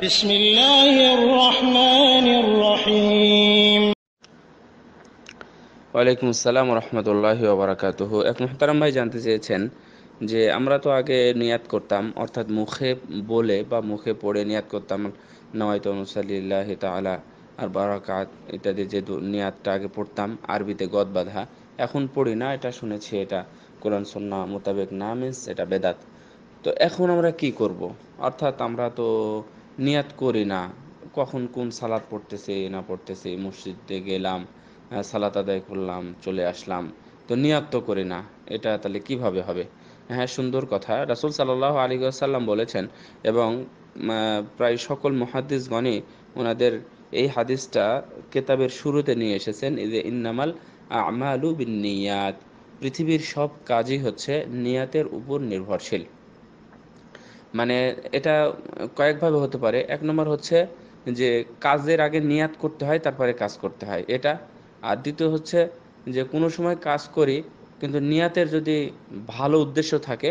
বিসমিল্লাহির রহমানির রহিম। ওয়ালাইকুম আসসালাম রহমতুল্লাহি ওয়া বারাকাতুহু। এক মুহতারাম ভাই জানতে চেয়েছেন যে আমরা তো আগে নিয়াত করতাম, অর্থাৎ মুখে বলে বা মুখে পড়ে নিয়াত করতাম, নওয়াইতু নুসাল্লিল্লাহি তাআলা আর বারাকাত ইত্যাদি যে নিয়াতটা আগে পড়তাম আরবিতে গদ বাঁধা, এখন পড়ি না। এটা শুনেছি এটা কোরআন সুন্নাহ মোতাবেক না, মিন্স এটা বেদাত। তো এখন আমরা কি করব? অর্থাৎ আমরা তো নিয়াত করি না, কখন কোন সালাত পড়তেছি না পড়তেছি, মসজিদে গেলাম, সালাত আদায় করলাম, চলে আসলাম, তো নিয়াত তো করি না। এটা তাহলে কিভাবে হবে? হ্যাঁ, সুন্দর কথা। রাসূল সাল্লাল্লাহু আলাইহি ওয়াসাল্লাম বলেছেন, এবং প্রায় সকল মুহাদ্দিসগণই ওনাদের এই হাদিসটা কেতাবের শুরুতে নিয়ে এসেছেন, এই যে ইন্নামাল আমালু বিন্নিয়াত, পৃথিবীর সব কাজই হচ্ছে নিয়াতের উপর নির্ভরশীল। মানে এটা কয়েকভাবে হতে পারে। এক নম্বর হচ্ছে যে কাজের আগে নিয়াত করতে হয়, তারপরে কাজ করতে হয়, এটা। আর দ্বিতীয় হচ্ছে যে কোনো সময় কাজ করি, কিন্তু নিয়াতের যদি ভালো উদ্দেশ্য থাকে,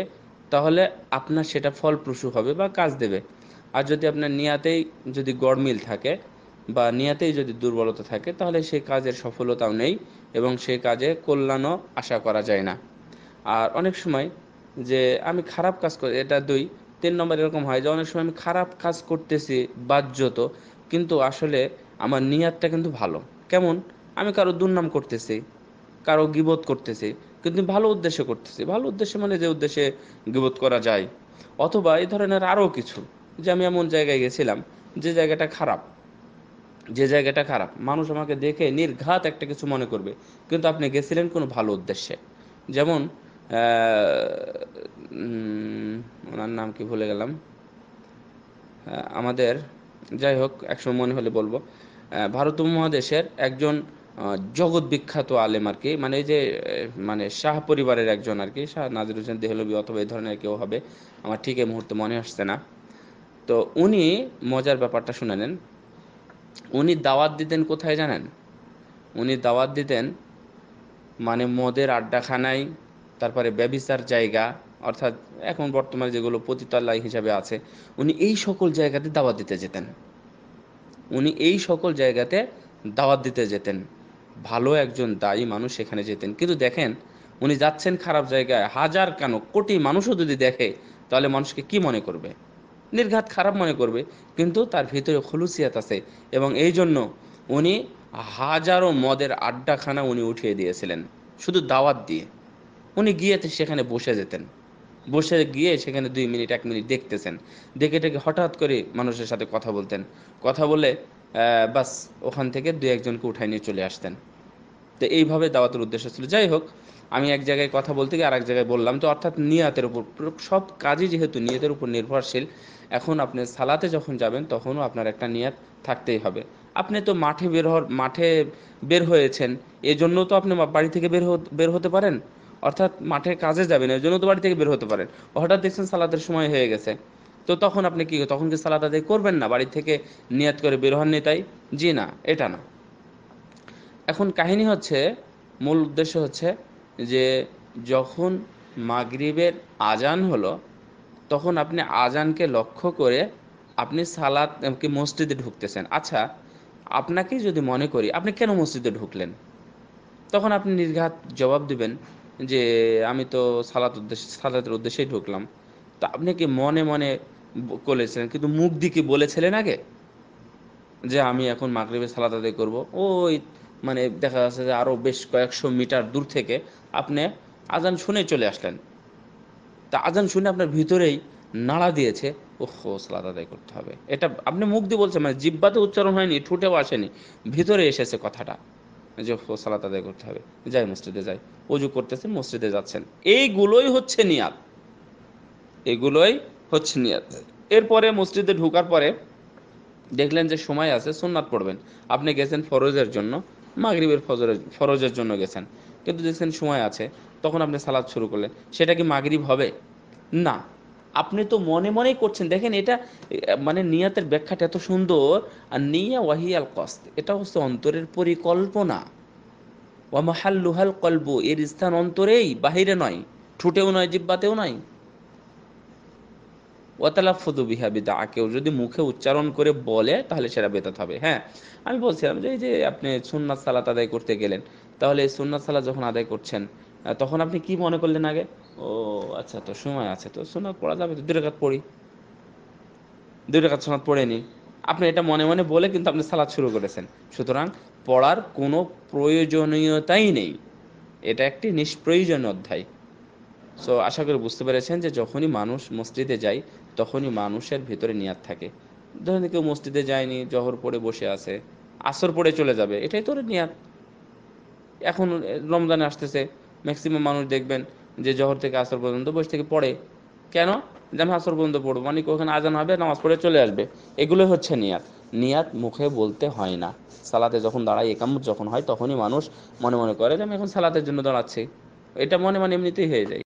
তাহলে আপনার সেটা ফলপ্রসূ হবে বা কাজ দেবে। আর যদি আপনার নিয়াতেই যদি গড়মিল থাকে বা নিয়াতেই যদি দুর্বলতা থাকে, তাহলে সেই কাজের সফলতাও নেই এবং সেই কাজে কল্যাণও আশা করা যায় না। আর অনেক সময় যে আমি খারাপ কাজ করি, এটা দুই। তিন নম্বর এরকম হয় যে অনেক সময় আমি খারাপ কাজ করতেছি বাহ্যত, কিন্তু আসলে আমার নিয়াতটা কিন্তু ভালো। কেমন? আমি কারো দুর্নাম করতেছি, কারো গীবত করতেছি, কিন্তু ভালো উদ্দেশ্যে করতেছি। ভালো উদ্দেশ্যে মানে যে উদ্দেশ্যে গীবত করা যায়। অথবা এই ধরনের আরও কিছু, যে আমি এমন জায়গায় গেছিলাম যে জায়গাটা খারাপ, যে জায়গাটা খারাপ, মানুষ আমাকে দেখে নির্ঘাত একটা কিছু মনে করবে, কিন্তু আপনি গেছিলেন কোনো ভালো উদ্দেশ্যে। যেমন ওনার নাম কি ভুলে গেলাম, আমাদের, যাই হোক একসময় মনে হলে বলবো। ভারত উপমহাদেশের একজন জগৎ বিখ্যাত আলেম আর কি, মানে এই যে মানে শাহ পরিবারের একজন আর কি, শাহ নাজির হোসেন দেহলভী অথবা এই ধরনের কেউ হবে, আমার ঠিক এই মুহূর্তে মনে আসছে না। তো উনি, মজার ব্যাপারটা শুনে নেন, উনি দাওয়াত দিতেন কোথায় জানেন? উনি দাওয়াত দিতেন মানে মদের আড্ডাখানায়, তারপরে ব্যভিচার জায়গা, অর্থাৎ এখন বর্তমানে যেগুলো পতিতালয় হিসাবে আছে, উনি এই সকল জায়গাতে দাওয়াত দিতে যেতেন। উনি এই সকল জায়গাতে দাওয়াত দিতে যেতেন। ভালো একজন দায়ী মানুষ সেখানে যেতেন, কিন্তু দেখেন উনি যাচ্ছেন খারাপ জায়গায়, হাজার কেন কোটি মানুষও যদি দেখে, তাহলে মানুষকে কি মনে করবে? নির্ঘাত খারাপ মনে করবে। কিন্তু তার ভিতরে খুলুসিয়াত আছে, এবং এই জন্য উনি হাজারো মদের আড্ডাখানা উনি উঠিয়ে দিয়েছিলেন শুধু দাওয়াত দিয়ে। উনি গিয়ে সেখানে বসে যেতেন, বসে গিয়ে সেখানে 2 মিনিট 1 মিনিট দেখতেছেন, দেখে টেকে হঠাৎ করে মানুষের সাথে কথা বলতেন, কথা বলে বাস ওখান থেকে 2-1জনকে উঠাই নিয়ে চলে আসতেন। তো এইভাবে দাওয়াতের উদ্দেশ্য ছিল। যাই হোক, আমি এক জায়গায় কথা বলতে গিয়ে আরেক জায়গায় বললাম, তো অর্থাৎ নিয়াতের উপর, সব কাজই যেহেতু নিয়তের উপর নির্ভরশীল। এখন আপনি সালাতে যখন যাবেন তখনও আপনার একটা নিয়াত থাকতেই হবে। আপনি তো মাঠে বের হয়েছেন, এজন্য তো আপনি বাড়ি থেকে বের হতে পারেন। অর্থাৎ মাঠে কাজে যাবেন, এর জন্য তো বাড়ি থেকে বের হতে পারেন। হঠাৎ দেখছেন সালাতের সময় হয়ে গেছে, তো তখন আপনি কি, তখন কি সালাত আদায় করবেন না? বাড়ি থেকে নিয়াত করে বের হননি তাই? জি না, এটা না। এখন কাহিনী হচ্ছে, মূল উদ্দেশ্য হচ্ছে যে যখন মাগরিবের আজান হলো, তখন আপনি আজানকে লক্ষ্য করে আপনি সালাত কি মসজিদে ঢুকতেছেন। আচ্ছা, আপনাকেই যদি মনে করি আপনি কেন মসজিদে ঢুকলেন, তখন আপনি নির্ঘাত জবাব দিবেন যে আমি তো সালাতের উদ্দেশ্যেই ঢুকলাম। তো আপনি কি মনে মনে করেছিলেন, কিন্তু মুখ দিয়ে কি বলেছিলেন আগে যে আমি এখন মাগরিবের সালাত আদায় করব? ওই মানে দেখা যাচ্ছে যে আরো বেশ কয়েকশো মিটার দূর থেকে আপনি আজান শুনে চলে আসলেন। তা আজান শুনে আপনার ভিতরেই নাড়া দিয়েছে, ওহো সালাত আদায় করতে হবে। এটা আপনি মুখ দিয়ে বলছেন, মানে জিহ্বাতে উচ্চারণ হয়নি, ঠোঁটেও আসেনি, ভিতরে এসেছে কথাটা যে ওহো সালাত আদায় করতে হবে, যাই মসজিদে যাই। ওযু করতেছেন, মসজিদে যাচ্ছেন, এইগুলোই হচ্ছে নিয়াত। এগুলোই হচ্ছে নিয়াত। এরপরে মসজিদে ঢোকার পরে দেখলেন যে সময় আছে, সুন্নাত পড়বেন। আপনি গেছেন ফরজের জন্য, মাগরিবের ফরজের জন্য গেছেন, কিন্তু দেখছেন সময় আছে, তখন আপনি সালাত শুরু করলেন, সেটা কি মাগরিব হবে? না। আপনি তো মনে মনেই করছেন। দেখেন এটা মানে নিয়াতের ব্যাখ্যাটা এত সুন্দর। আর নিয়া ওয়াহিয়াল কসদ, এটা হচ্ছে অন্তরের পরিকল্পনা। ওয়া মাহাল্লুহাল কলবু, এর স্থান অন্তরেই, বাহিরে নয়, ঠোঁটেও নয়, জিহ্বাতেও নয়। ওয়াতালাফুযু বিহা বিদআ, কেউ যদি মুখে উচ্চারণ করে বলে তাহলে সেটা বেদাত হবে। হ্যাঁ, আমি বলছিলাম যে এই যে আপনি সুন্নাত সালাত আদায় করতে গেলেন, তাহলে এই সুন্নাত সালাত যখন আদায় করছেন তখন আপনি কি মনে করলেন আগে? ও আচ্ছা, তো সময় আছে, তো সুন্নাত পড়া যাবে, তো 2 রাকাত পড়ি, 2 রাকাত সুন্নাত পড়ে নিই। আপনি এটা মনে মনে বলে কিন্তু আপনি সালাত শুরু করেছেন। সুতরাং পড়ার কোনো প্রয়োজনীয়তাই নেই, এটা একটি নিষ্প্রয়োজন অধ্যায়। সো আশা করি বুঝতে পেরেছেন যে যখনই মানুষ মসজিদে যায় তখনই মানুষের ভিতরে নিয়াত থাকে। ধরেন কেউ মসজিদে যায়নি, জহর পড়ে বসে আছে, আসর পড়ে চলে যাবে, এটাই তো ওর নিয়াত। এখন রমজান আসতেছে, ম্যাক্সিমাম মানুষ দেখবেন যে জহর থেকে আসর পর্যন্ত বসে থেকে পড়ে। কেন? যে আমি আসর পর্যন্ত পড়বো, মানে ওখানে আজান হবে, নামাজ পড়ে চলে আসবে। এগুলোই হচ্ছে নিয়াত। নিয়াত মুখে বলতে হয় না। সালাতে যখন দাঁড়ায়, একামত যখন হয়, তখনই মানুষ মনে মনে করে যে আমি এখন সালাতের জন্য দাঁড়াচ্ছি। এটা মনে মনে এমনিতেই হয়ে যায়।